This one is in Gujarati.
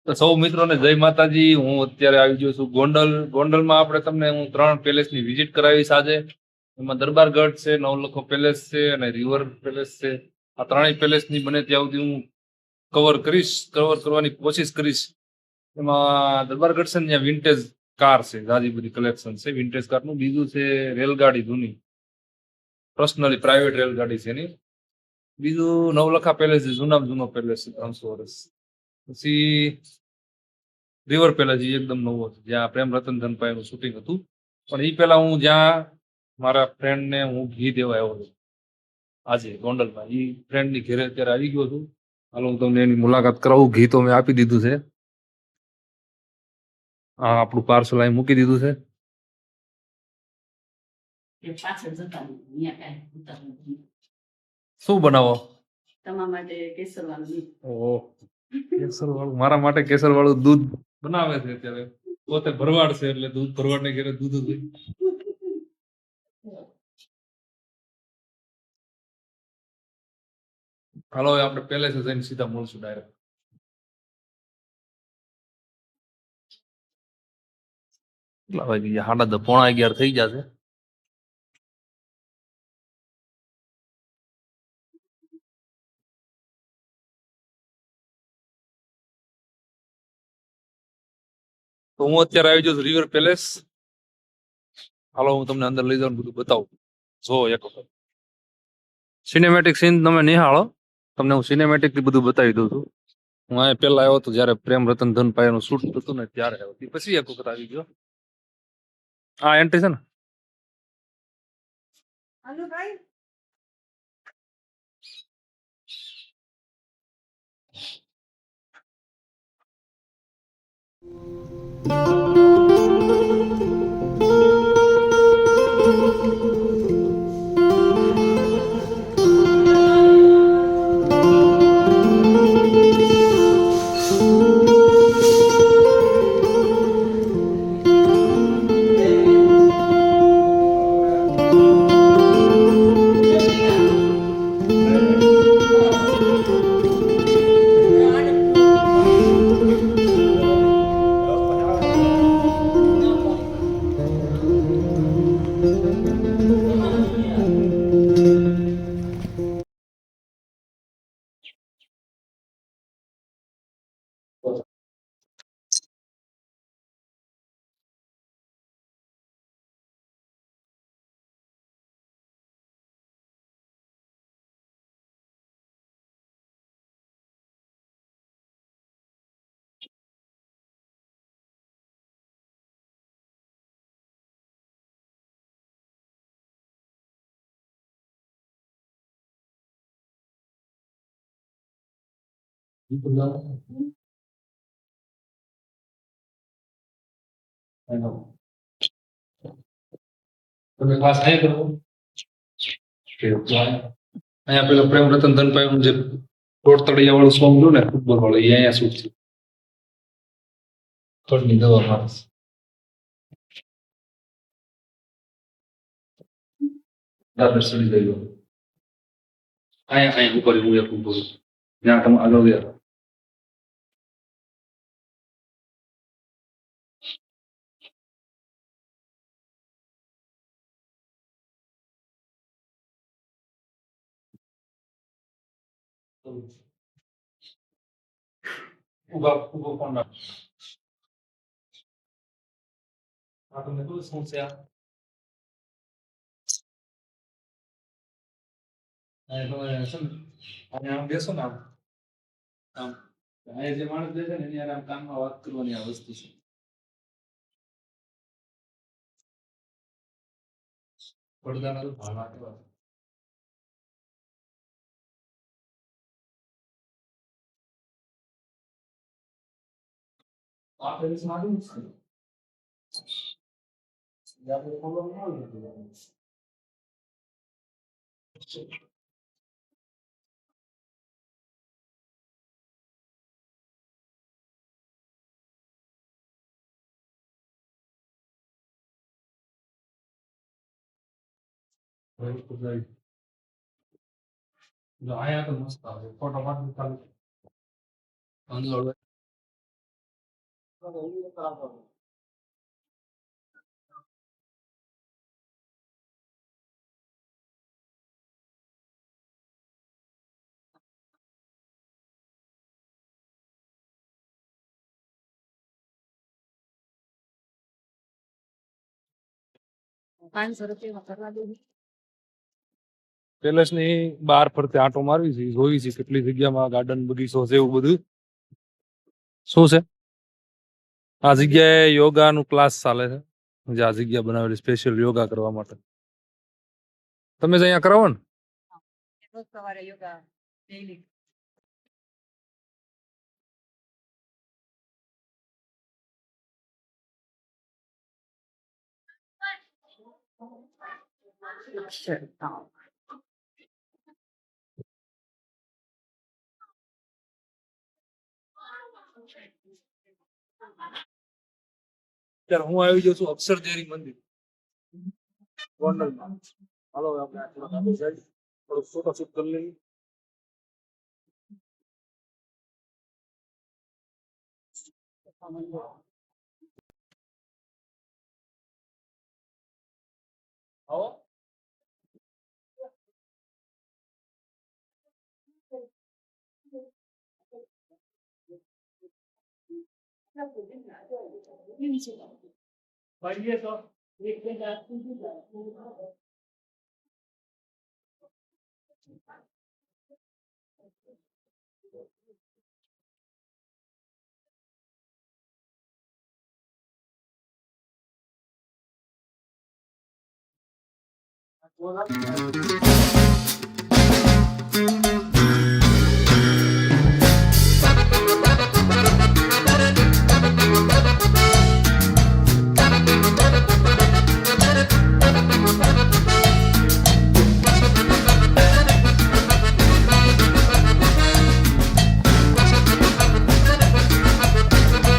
તો સૌ મિત્રોને જય માતાજી. હું અત્યારે આવી ગયો છું ગોંડલ. ગોંડલમાં આપણે તમને હું 3 પેલેસની વિઝિટ કરાવીશ આજે. એમાં દરબારગઢ છે, નવલખો પેલેસ છે અને રિવર પેલેસ છે. આ ત્રણેય પેલેસની બને ત્યાં સુધી હું કવર કરવાની કોશિશ કરીશ. એમાં દરબારગઢ છે ને, ત્યાં વિન્ટેજ કાર છે, જાજી બધી કલેક્શન છે વિન્ટેજ કારનું. બીજું છે રેલગાડી જૂની, પર્સનલી પ્રાઇવેટ રેલગાડી છે એની. બીજું નવલખા પેલેસ છે, જૂનામાં જૂનો પેલેસ છે, 300 વર્ષ. પછી રિવર પેલેસ એકદમ નવો છે, જ્યાં પ્રેમ રતન ધનપાઈનું શૂટિંગ હતું. પણ એ પેલા હું જ્યાં મારા ફ્રેન્ડને હું ઘી દેવા આવ્યો હતો આજે ગોંડલમાં, એ ફ્રેન્ડની ઘેરે અત્યારે આવી ગયો છું. હાલો હું તમને એની મુલાકાત કરાવું. ઘી તો મેં આપી દીધું છે. આ આપણું પાર્સલ અહીં મૂકી દીધું છે. શું બનાવો? તમારા માટે કેસર વાળું દૂધ. ઓહો, કેસર વાળું. મારા માટે કેસર વાળું દૂધ બનાવે છે અત્યારે. પોતે ભરવાડ છે એટલે દૂધ ભરવાડ ને ઘરે દૂધ જ હોય. હાલો હવે આપણે પેલેસે જઈને સીધા મળશું ડાયરેક્ટ. કેટલા વાગી ગયા? 10:30, 11:30 થઈ જશે. તો હું અત્યારે આવી જાઉં રિવર પેલેસ. હાલો હું તમને અંદર લઈ જાઉં, બધું બતાવું. જો એક વખત સિનેમેટિક સીન તમે નિહાળો. તમને હું સિનેમેટિક બધું બતાવી દઉં છું. હું અહીંયા પેલા આવ્યો હતો જયારે પ્રેમ રતન ધન પાયાનું શૂટ હતું ને, ત્યારે આવ્યો. પછી એક વખત આવી ગયો. આ એન્ટ્રી છે ને. હાલો ભાઈ. તમે ક્લાસ નહીં કરો? અહીંયા પેલો પ્રેમ રતન ધનપાઈનું જે તોડતડિયા વાળું સોંગ હતું ને, ફૂટબોલ વાળું, એ અહીંયા શૂટ છે. થોડની દવા માણસ દાદર સડી ગયો. અહીંયા ઉપર હું એક ઉભો છું, જ્યાં તમે આગળ ગયા. ઉભો કોણ રાખ? આ તમને ખબર શું છે? અહીંયા તમે છે ને, અહીંયા આમ બેસો ને, આમ અહીંયા જે માણસ બેસે ને એની યાર આમ કાનમાં વાત કરવાની આ વસ્તુ છે. પડદાના તો ભાડા કેવા છે. આ પેલેસ માં આવ્યું છે. આપણે પ્રોબ્લેમ ન હોય. આયા તો મસ્ત આવે ફોટો પાડી ચાલુ. પેલેસ ની બહાર ફરતે આંટો મારવી છે, જોઈ છે કેટલી જગ્યામાં ગાર્ડન બગીચો છે એવું બધું. શું છે? આ જગ્યાએ યોગાનું ક્લાસ ચાલે છે, જે આ જગ્યા બનાવેલી સ્પેશિયલ યોગા કરવા માટે. તમે જ અહીંયા કરાવો ને? સવારે યોગા ડેઈલી. અત્યારે હું આવી ગયો છું અક્ષરદેરી મંદિર ગોંડલમાં. હાલો આપણે થોડોક ફોટોશૂટ કરી લઈએ. આવો.